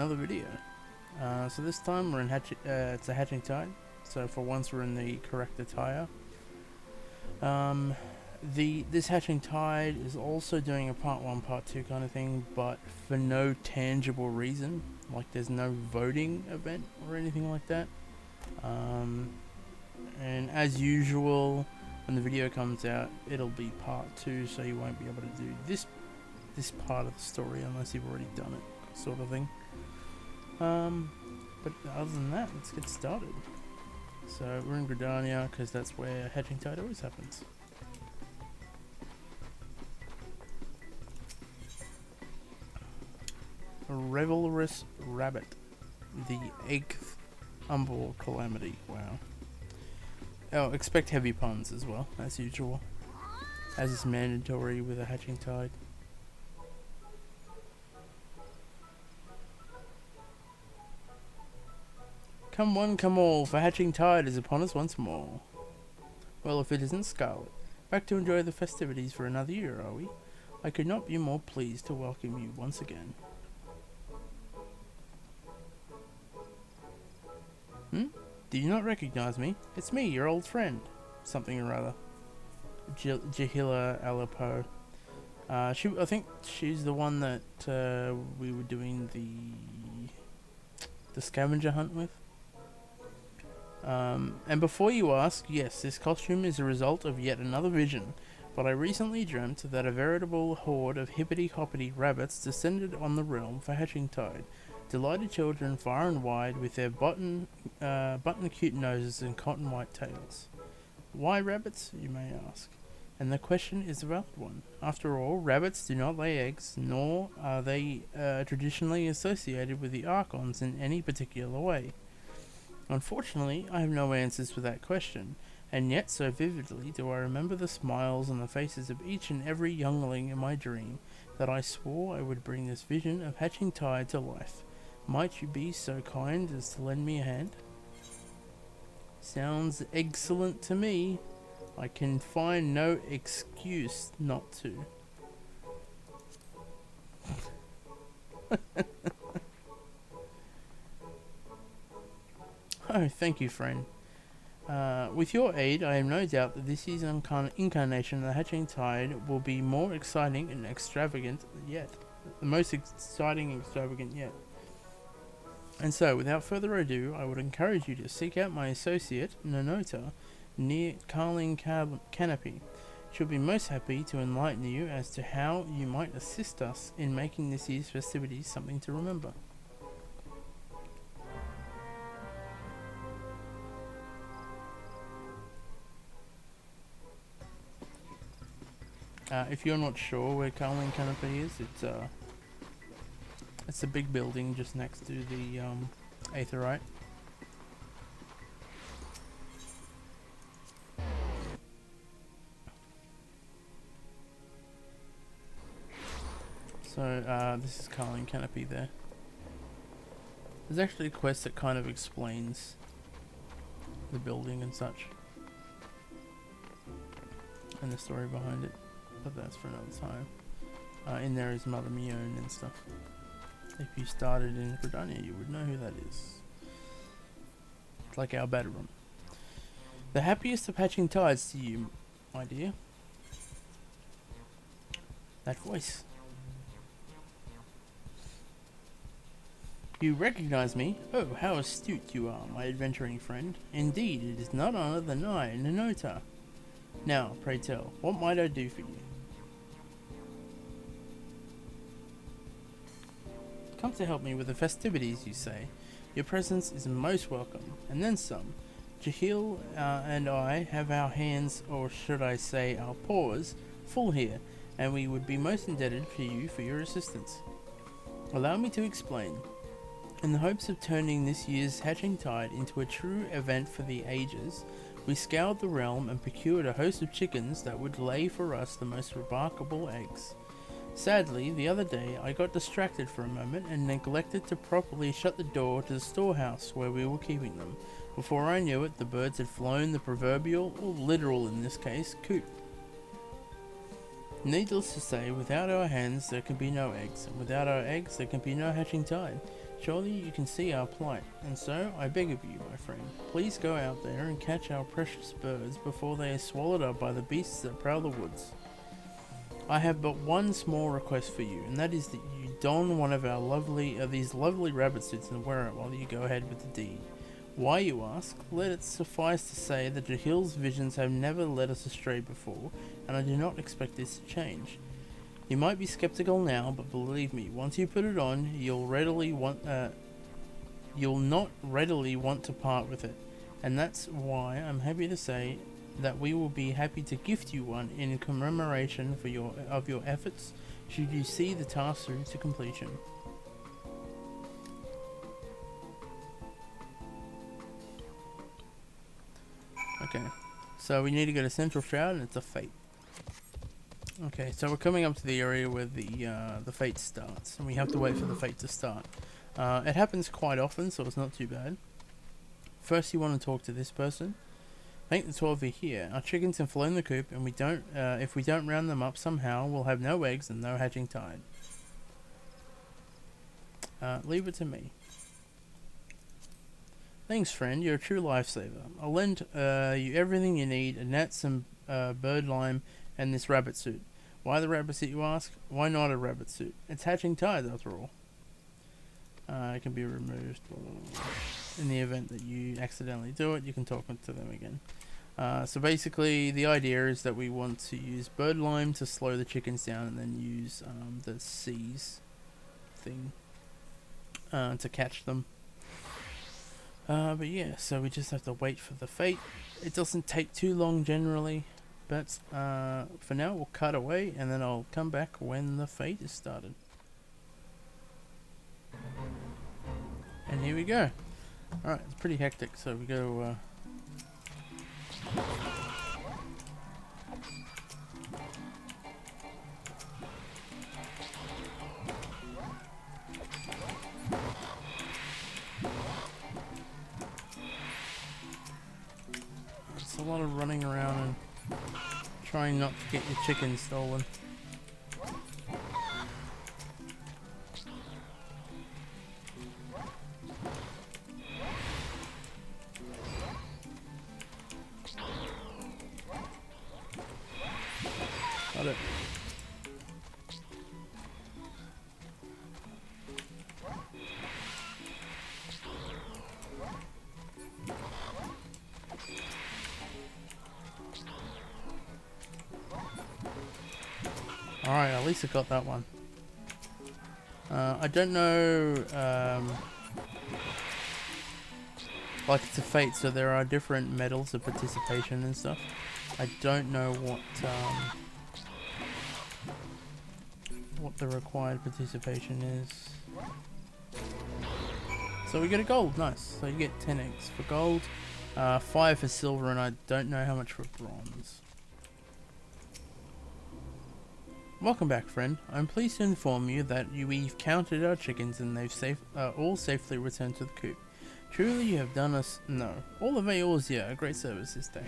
another video. So this time we're in it's a hatching tide, so for once we're in the correct attire. This hatching tide is also doing a part 1 part 2 kind of thing, but for no tangible reason, like there's no voting event or anything like that. And as usual, when the video comes out it'll be part 2, so you won't be able to do this part of the story unless you've already done it, sort of thing. But other than that, let's get started. So we're in Gridania because that's where hatching tide always happens. A Revelrous Rabbit, the Eggth Umbral Calamity. Wow. Oh, expect heavy puns as well, as usual, as is mandatory with a hatching tide. Come one, come all, for hatching tide is upon us once more. Well, if it isn't Scarlett, back to enjoy the festivities for another year, are we? I could not be more pleased to welcome you once again. Do you not recognize me? It's me, your old friend. Something or other. Jihli Alapo. I think she's the one that we were doing the scavenger hunt with. And before you ask, yes, this costume is a result of yet another vision, but I recently dreamt that a veritable horde of hippity-hoppity rabbits descended on the realm for hatching tide, delighted children far and wide with their button cute noses and cotton white tails. Why rabbits, you may ask? And the question is a valid one. After all, rabbits do not lay eggs, nor are they traditionally associated with the Archons in any particular way. Unfortunately, I have no answers for that question, and yet so vividly do I remember the smiles on the faces of each and every youngling in my dream that I swore I would bring this vision of hatching tide to life. Might you be so kind as to lend me a hand? Sounds excellent to me. I can find no excuse not to. Oh, thank you, friend. With your aid, I have no doubt that this year's incarnation of the hatching tide will be more exciting and extravagant yet. The most exciting and extravagant yet. And so, without further ado, I would encourage you to seek out my associate, Nonota, near Carling Canopy. She'll be most happy to enlighten you as to how you might assist us in making this year's festivities something to remember. If you're not sure where Carling Canopy is, it's a big building just next to the Aetherite. So this is Carling Canopy there. There's actually a quest that kind of explains the building and such, and the story behind it. But that's for another time. In there is Mother Mione and stuff. If you started in Gridania, you would know who that is. It's like our battle room. The happiest of hatching tides to you, my dear. That voice. You recognize me? Oh, how astute you are, my adventuring friend. Indeed, it is none other than I, Nonota. Now, pray tell, what might I do for you? Come to help me with the festivities, you say. Your presence is most welcome, and then some. Jihli and I have our hands, or should I say our paws, full here, and we would be most indebted to you for your assistance. Allow me to explain. In the hopes of turning this year's hatching tide into a true event for the ages, we scoured the realm and procured a host of chickens that would lay for us the most remarkable eggs. Sadly, the other day I got distracted for a moment and neglected to properly shut the door to the storehouse where we were keeping them. Before I knew it, the birds had flown the proverbial, or literal in this case, coop. Needless to say, without our hens there can be no eggs, and without our eggs there can be no hatching tide. Surely you can see our plight, and so I beg of you, my friend, please go out there and catch our precious birds before they are swallowed up by the beasts that prowl the woods. I have but one small request for you, and that is that you don one of our these lovely rabbit suits and wear it while you go ahead with the deed. Why, you ask? Let it suffice to say that Jihli's visions have never led us astray before, and I do not expect this to change. You might be skeptical now, but believe me, once you put it on, you'll not readily want to part with it, and that's why I'm happy to say that we will be happy to gift you one in commemoration of your efforts, should you see the task through to completion. Okay, so we need to go to Central Shroud, and it's a fate. Okay, so we're coming up to the area where the fate starts, and we have to wait for the fate to start. It happens quite often, so it's not too bad. First, you want to talk to this person. Thank the 12 are here. Our chickens have flown the coop, and if we don't round them up somehow, we'll have no eggs and no hatching tide. Leave it to me. Thanks, friend. You're a true lifesaver. I'll lend you everything you need: a net, some bird lime, and this rabbit suit. Why the rabbit suit, you ask? Why not a rabbit suit? It's hatching tides, after all. It can be removed in the event that you accidentally do it. You can talk to them again. So basically, the idea is that we want to use bird lime to slow the chickens down, and then use the seize thing to catch them. But yeah, so we just have to wait for the fate. It doesn't take too long generally, but for now we'll cut away, and then I'll come back when the fate is started. And here we go. Alright, it's pretty hectic, so we go it's a lot of running around and trying not to get your chickens stolen. Got it. Alright, at least I got that one. I don't know, like it's a fate, so there are different medals of participation and stuff. I don't know what the required participation is. So we get a gold, nice. So you get 10 eggs for gold, 5 for silver, and I don't know how much for bronze. Welcome back, friend. I'm pleased to inform you that we've counted our chickens and they've all safely returned to the coop. Truly you have done us all of yours here a great service this day.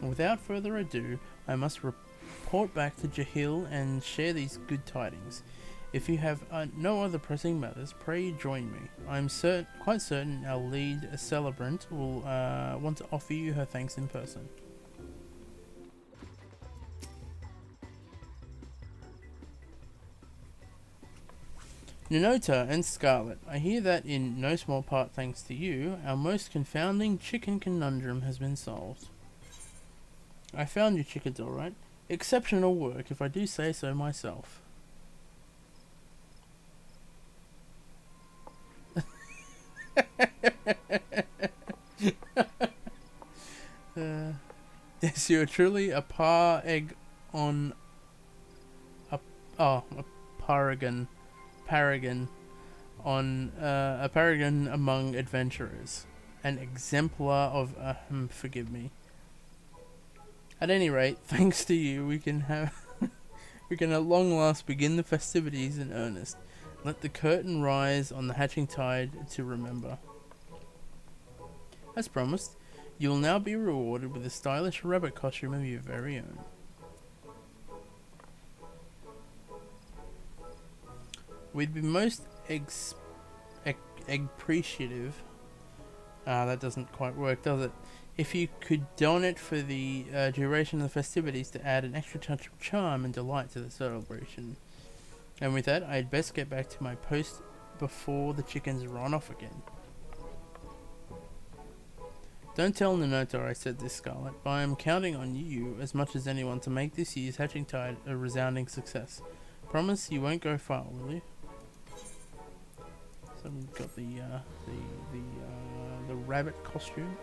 And without further ado, I must report back to Jihli and share these good tidings. If you have no other pressing matters, pray join me. I'm quite certain our lead celebrant will want to offer you her thanks in person. Ninota and Scarlett, I hear that in no small part thanks to you, our most confounding chicken conundrum has been solved. I found your chickens alright. Exceptional work, if I do say so myself. Yes, you are truly a paragon among adventurers, an exemplar of forgive me. At any rate, thanks to you, we can at long last begin the festivities in earnest. Let the curtain rise on the hatching tide to remember. As promised, you will now be rewarded with a stylish rabbit costume of your very own. We'd be most appreciative. That doesn't quite work, does it? If you could don it for the duration of the festivities to add an extra touch of charm and delight to the celebration. And with that, I'd best get back to my post before the chickens run off again. Don't tell Nanota I said this, Scarlett, but I am counting on you as much as anyone to make this year's Hatching Tide a resounding success. Promise you won't go far, will you? So we've got the rabbit costume.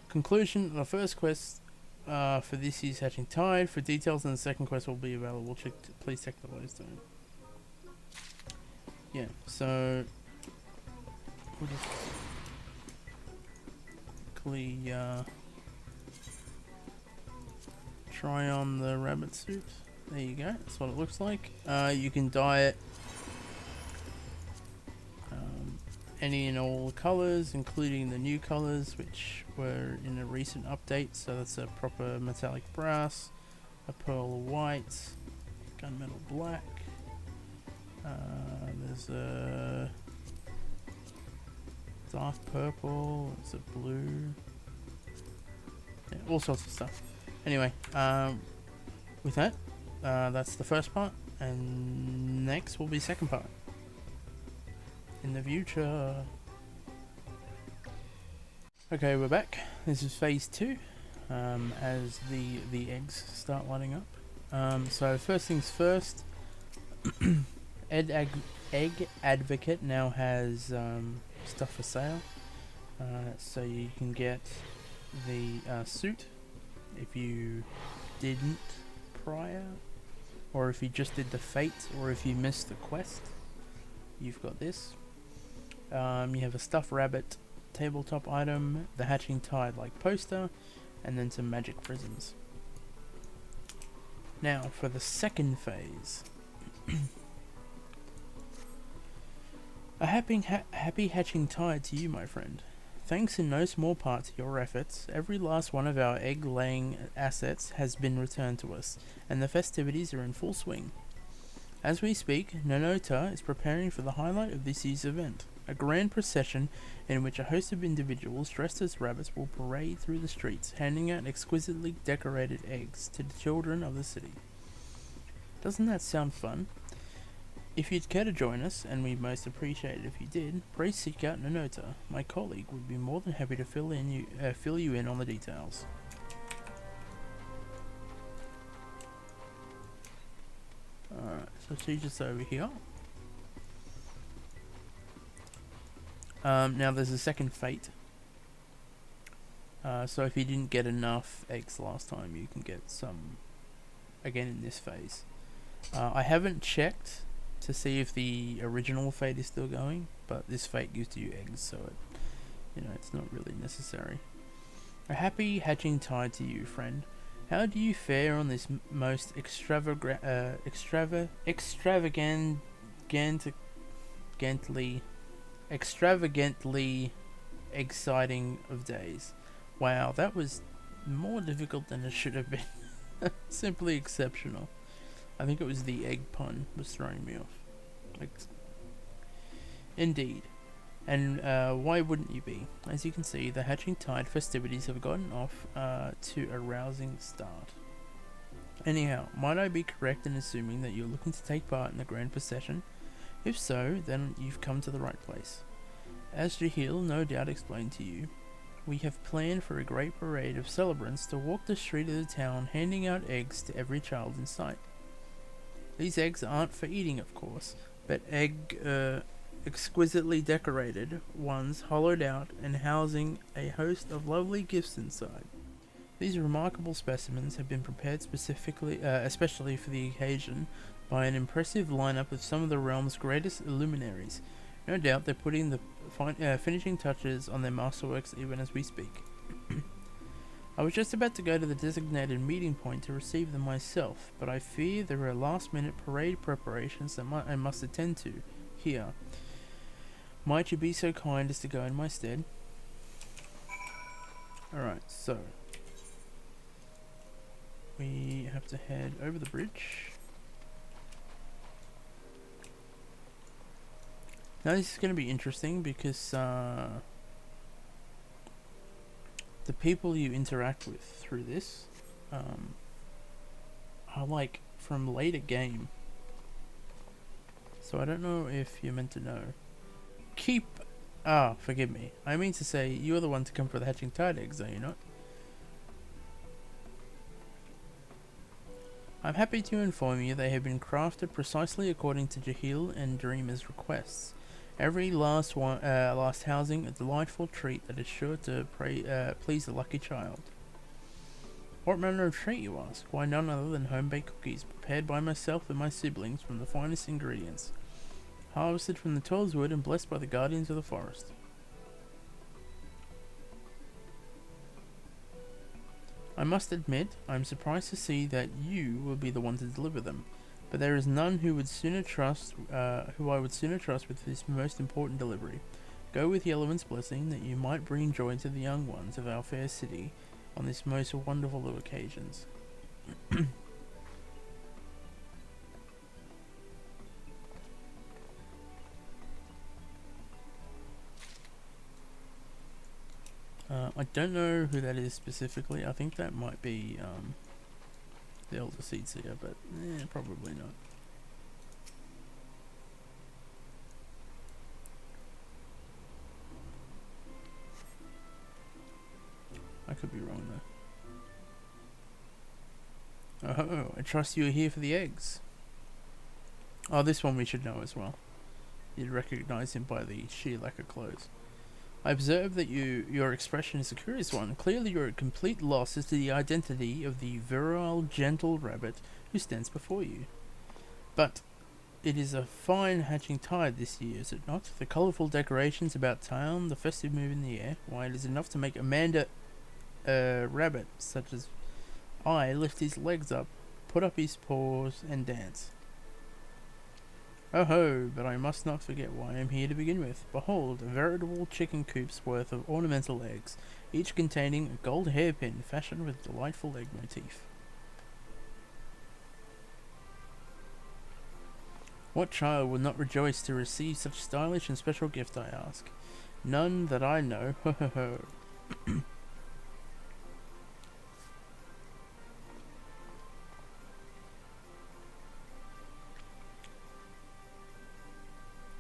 Conclusion: the first quest for this year's Hatching Tide. For details on the second quest will be available. Please check the latest zone. Yeah. So we'll just quickly try on the rabbit suit. There you go. That's what it looks like. You can dye it any and all colours, including the new colours which were in a recent update. So that's a proper metallic brass, a pearl white, gunmetal black. There's a dark purple, there's a blue, yeah, all sorts of stuff. Anyway, with that, that's the first part, and next will be the second part. In the future. Okay, we're back. This is phase 2, as the eggs start lighting up. So first things first, Egg Advocate now has stuff for sale. So you can get the suit if you didn't prior, or if you just did the fate, or if you missed the quest. You've got this. You have a stuffed rabbit tabletop item, the Hatching Tide like poster, and then some magic prisms. Now for the second phase. A happy Hatching Tide to you, my friend. Thanks in no small part to your efforts, every last one of our egg-laying assets has been returned to us, and the festivities are in full swing. As we speak, Nanota is preparing for the highlight of this year's event, a grand procession in which a host of individuals dressed as rabbits will parade through the streets, handing out exquisitely decorated eggs to the children of the city. Doesn't that sound fun? If you'd care to join us, and we'd most appreciate it if you did, please seek out Nanota. My colleague would be more than happy to fill you in on the details. Alright, so she's just over here. Now there's a second fate. So if you didn't get enough eggs last time, you can get some again in this phase. I haven't checked to see if the original fate is still going, but this fate gives you eggs, so it's not really necessary. A happy hatching tide to you, friend. How do you fare on this most extravagantly exciting of days? Wow, that was more difficult than it should have been. Simply exceptional. I think it was the egg pun was throwing me off. Indeed. And why wouldn't you be? As you can see, the Hatching Tide festivities have gotten off to a rousing start. Anyhow, might I be correct in assuming that you're looking to take part in the Grand Procession? If so, then you've come to the right place. As Jihli no doubt explained to you, we have planned for a great parade of celebrants to walk the street of the town handing out eggs to every child in sight. These eggs aren't for eating, of course, but exquisitely decorated ones hollowed out and housing a host of lovely gifts inside. These remarkable specimens have been prepared especially for the occasion by an impressive lineup of some of the realm's greatest luminaries. No doubt they're putting the finishing touches on their masterworks even as we speak. I was just about to go to the designated meeting point to receive them myself, but I fear there are last-minute parade preparations that I must attend to here. Might you be so kind as to go in my stead? Alright, so we have to head over the bridge. Now this is going to be interesting because the people you interact with through this are like from later game. So I don't know if you're meant to know. Forgive me. I mean to say, you're the one to come for the hatching tide eggs, are you not? I'm happy to inform you they have been crafted precisely according to Jihli and Dreamer's requests. Every last housing a delightful treat that is sure to please the lucky child. What manner of treat, you ask? Why, none other than home-baked cookies, prepared by myself and my siblings from the finest ingredients, harvested from the tallest wood and blessed by the guardians of the forest. I must admit, I am surprised to see that you will be the one to deliver them, but there is none who I would sooner trust with this most important delivery. Go with the element's blessing that you might bring joy to the young ones of our fair city on this most wonderful of occasions. I don't know who that is specifically. I think that might be the Elder Seedseer, but probably not. I could be wrong though. Oh, I trust you are here for the eggs. Oh, this one we should know as well. You'd recognize him by the sheer lack of clothes. I observe that your expression is a curious one. Clearly you're at complete loss as to the identity of the virile, gentle rabbit who stands before you. But it is a fine hatching tide this year, is it not? The colourful decorations about town, the festive mood in the air, why, it is enough to make Amanda rabbit such as I lift his legs up, put up his paws, and dance. Oh ho, but I must not forget why I am here to begin with. Behold, a veritable chicken coop's worth of ornamental eggs, each containing a gold hairpin fashioned with a delightful egg motif. What child would not rejoice to receive such stylish and special gift, I ask? None that I know, ho ho ho.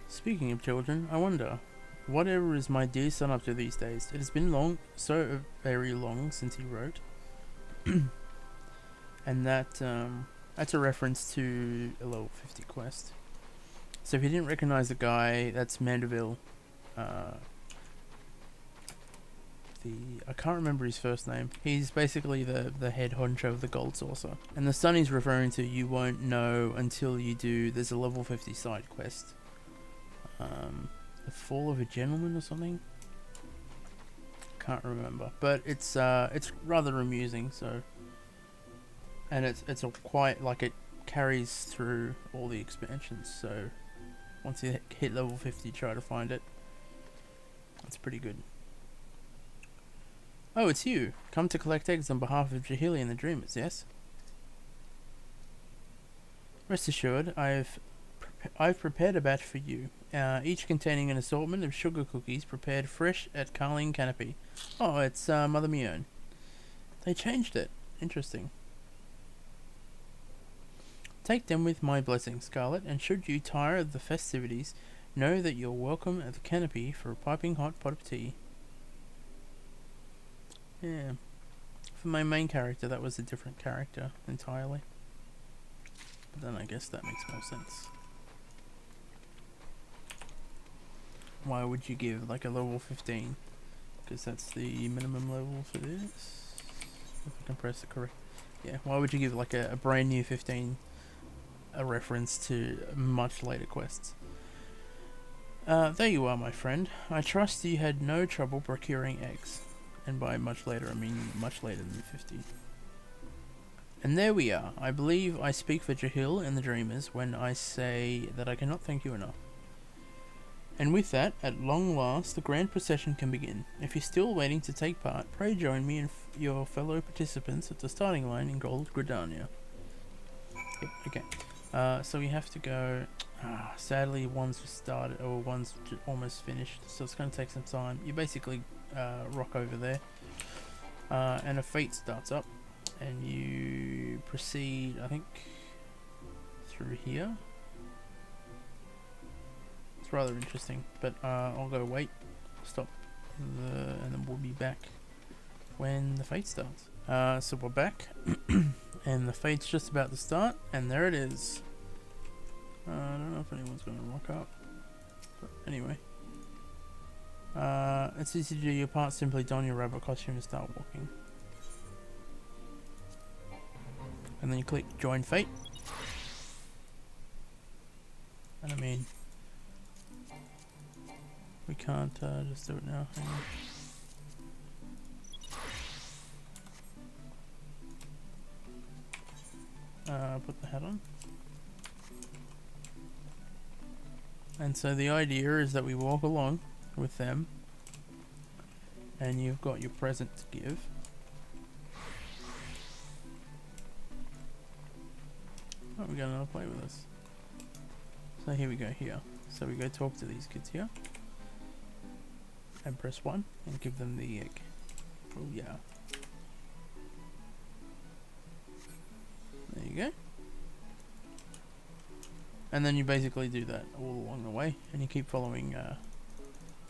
Speaking of children, I wonder, whatever is my dear son up to these days? It has been long, so very long since he wrote. And that's a reference to a level 50 quest. So if you didn't recognize the guy, that's Mandeville. I can't remember his first name. He's basically the head honcho of the Gold Saucer. And the son he's referring to, you won't know until you do. There's a level 50 side quest. The Fall of a Gentleman or something. Can't remember, but it's rather amusing. So, and it's a quite like it carries through all the expansions. So, once you hit level 50, try to find it. That's pretty good. Oh, it's you. Come to collect eggs on behalf of Jihli and the Dreamers, yes? Rest assured, I've prepared a batch for you, each containing an assortment of sugar cookies prepared fresh at Carling Canopy. Oh, it's Mother Mione. They changed it. Interesting. Take them with my blessing, Scarlett, and should you tire of the festivities, know that you're welcome at the Canopy for a piping hot pot of tea. Yeah. For my main character, that was a different character entirely. But then I guess that makes more sense. Why would you give like a level 15? Because that's the minimum level for this. If I can press it correct. Yeah, why would you give like a brand new 15 a reference to much later quests? There you are, my friend. I trust you had no trouble procuring eggs. And by much later, I mean much later than 50. And there we are. I believe I speak for Jihli and the Dreamers when I say that I cannot thank you enough. And with that, at long last, the Grand Procession can begin. If you're still waiting to take part, pray join me and your fellow participants at the starting line in Gold Gridania. Yep, okay. So we have to go. Sadly, one's just started, or one's almost finished, so it's going to take some time. You basically rock over there, and a fate starts up, and you proceed, I think, through here. It's rather interesting, but I'll go wait, stop, and then we'll be back when the fate starts. So we're back, and the fate's just about to start, and there it is. I don't know if anyone's going to rock up, but anyway. It's easy to do your part, simply don your rabbit costume and start walking. And then you click join fate. And I mean, we can't just do it now. Hang on. Put the hat on. And so the idea is that we walk along with them, and you've got your present to give. Oh, we got another play with us. So here we go here. So we go talk to these kids here. And press 1 and give them the egg. Oh yeah. There you go. And then you basically do that all along the way, and you keep following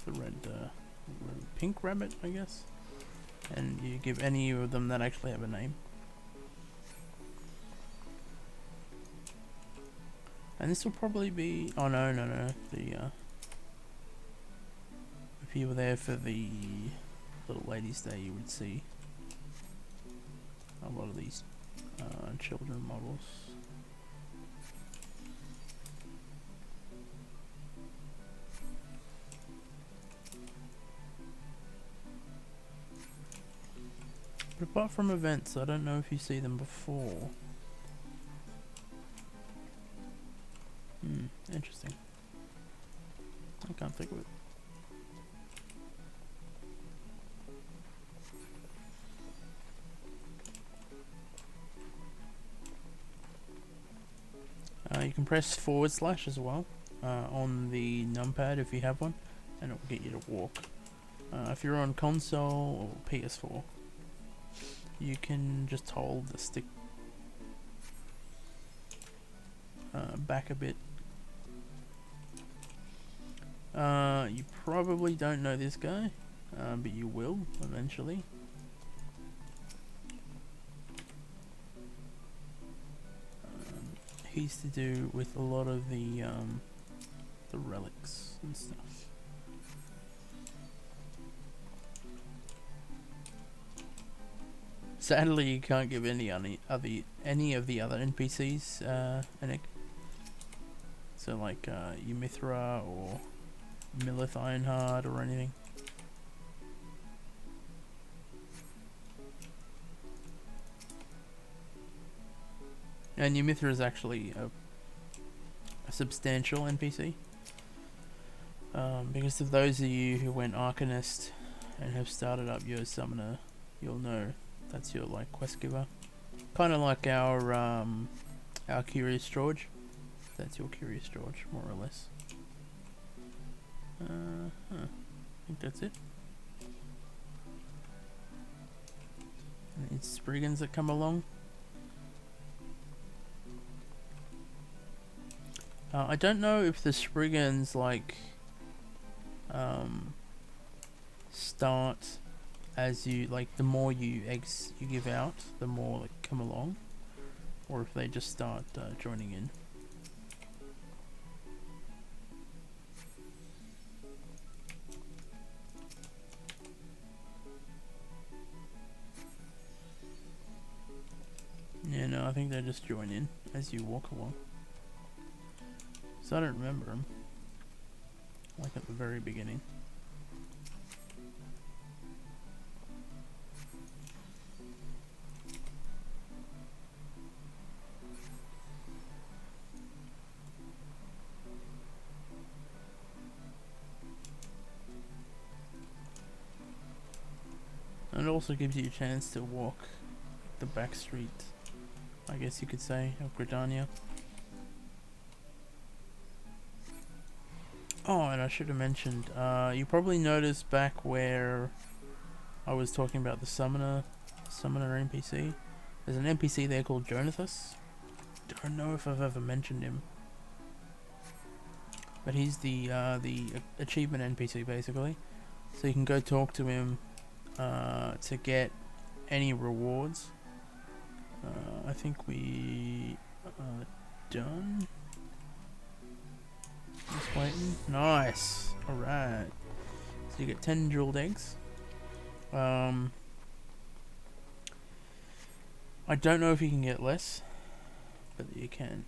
the pink rabbit, I guess. And you give any of them that actually have a name. And this will probably be, oh no, if you were there for the Little Ladies Day, you would see a lot of these children models. But apart from events, I don't know if you see them before. Interesting. I can't think of it. You can press / as well on the numpad if you have one, and it will get you to walk. If you're on console or PS4, you can just hold the stick back a bit. You probably don't know this guy, but you will eventually. He's to do with a lot of the relics and stuff. Sadly, you can't give any of the other NPCs an egg. So like Ymithra or Millith Ironheart or anything. And Ymithra is actually a substantial NPC. Because of those of you who went Arcanist and have started up your summoner, you'll know that's your like quest giver. Kind of like our Curious George. That's your Curious George, more or less. I think that's it. And it's Spriggans that come along. I don't know if the Spriggans like start as you like, the more eggs you give out, the more like come along, or if they just start joining in. Yeah, no, I think they just join in as you walk along. So I don't remember them, like at the very beginning. And it also gives you a chance to walk the back street, I guess you could say, of Gridania. Oh, and I should have mentioned, you probably noticed back where I was talking about the summoner NPC. There's an NPC there called Jonathas. Don't know if I've ever mentioned him, but he's the achievement NPC basically. So you can go talk to him to get any rewards. I think we are done. Just waiting. Nice. All right. So you get 10 jeweled eggs. I don't know if you can get less, but you can.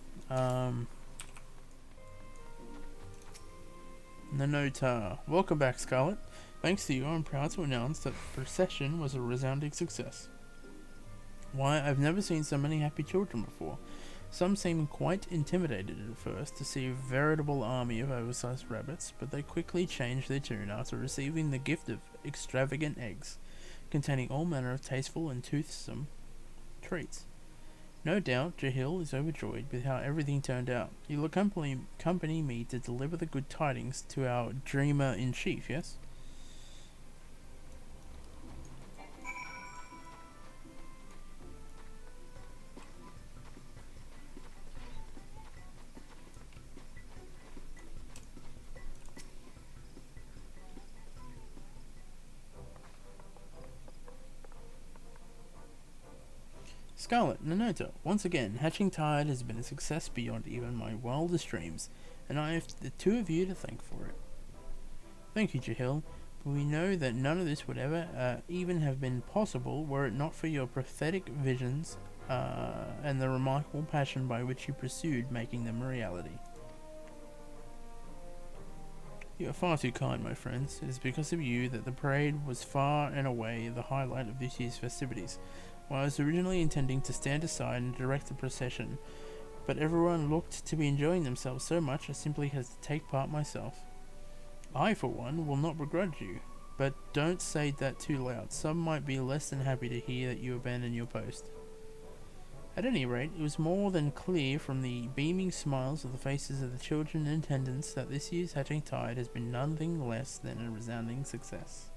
Nanota. Welcome back, Scarlett. Thanks to you, I'm proud to announce that the procession was a resounding success. Why, I've never seen so many happy children before. Some seemed quite intimidated at first to see a veritable army of oversized rabbits, but they quickly changed their tune after receiving the gift of extravagant eggs, containing all manner of tasteful and toothsome treats. No doubt, Jihli is overjoyed with how everything turned out. You'll accompany me to deliver the good tidings to our dreamer-in-chief, yes? Scarlett, Nanota, once again, Hatching Tide has been a success beyond even my wildest dreams, and I have the two of you to thank for it. Thank you, Jihli, but we know that none of this would ever even have been possible were it not for your prophetic visions and the remarkable passion by which you pursued making them a reality. You are far too kind, my friends. It is because of you that the parade was far and away the highlight of this year's festivities. Well, I was originally intending to stand aside and direct the procession, but everyone looked to be enjoying themselves so much I simply had to take part myself. I, for one, will not begrudge you, but don't say that too loud. Some might be less than happy to hear that you abandon your post. At any rate, it was more than clear from the beaming smiles of the faces of the children in attendance that this year's Hatching Tide has been nothing less than a resounding success.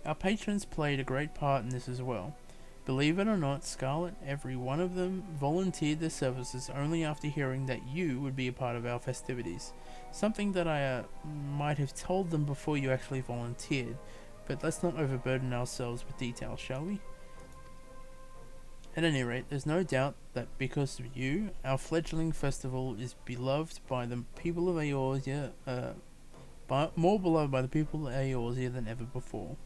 Our patrons played a great part in this as well. Believe it or not, Scarlett, every one of them volunteered their services only after hearing that you would be a part of our festivities. Something that I might have told them before you actually volunteered, but let's not overburden ourselves with details, shall we? At any rate, there's no doubt that because of you, our fledgling festival is beloved by the people of Eorzea, more beloved by the people of Eorzea than ever before.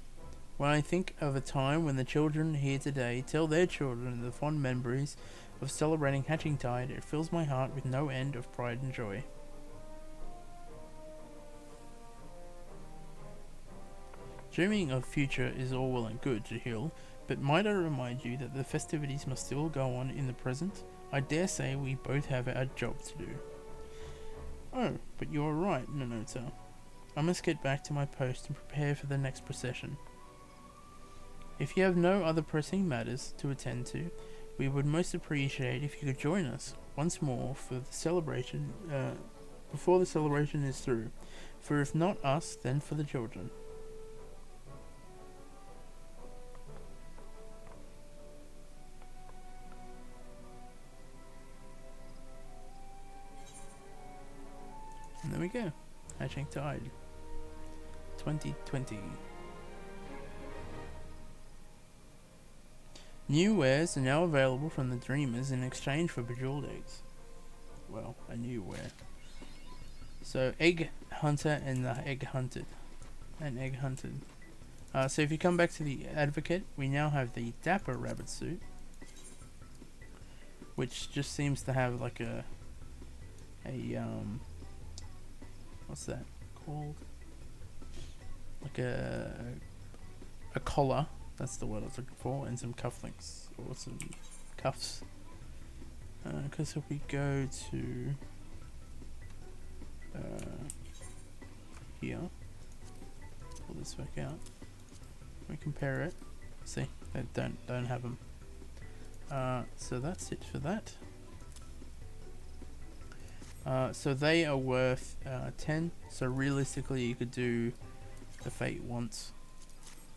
When I think of a time when the children here today tell their children the fond memories of celebrating Hatching Tide, it fills my heart with no end of pride and joy. Dreaming of future is all well and good, Jihli, but might I remind you that the festivities must still go on in the present? I dare say we both have our job to do. Oh, but you are right, Nanota. I must get back to my post and prepare for the next procession. If you have no other pressing matters to attend to, we would most appreciate if you could join us once more for the celebration, before the celebration is through. For if not us, then for the children. And there we go. Hatching Tide 2020. New wares are now available from the Dreamers in exchange for bejeweled eggs. Well, a new ware. So, Egg Hunter and the Egg Hunted. So if you come back to the Advocate, we now have the Dapper Rabbit suit, which just seems to have like a what's that called? Like a collar. That's the word I was looking for, and some cufflinks, or some cuffs. Because if we go to here, pull this back out, we compare it. See, they don't have them. So that's it for that. So they are worth 10. So realistically, you could do the fate once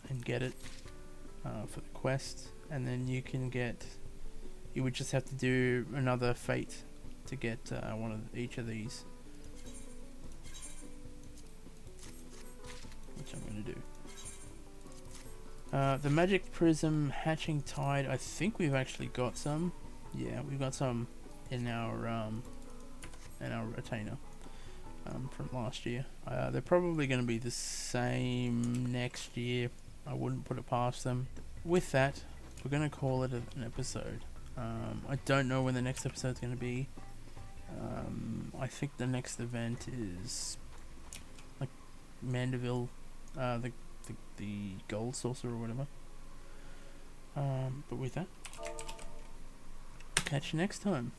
and get it for the quest, and then you can get. You would just have to do another fate to get one of each of these, which I'm going to do. The magic prism hatching tide. I think we've actually got some. Yeah, we've got some in our retainer from last year. They're probably going to be the same next year. I wouldn't put it past them. With that, we're going to call it an episode. I don't know when the next episode's going to be. I think the next event is like Mandeville, the gold saucer or whatever. But with that, catch you next time.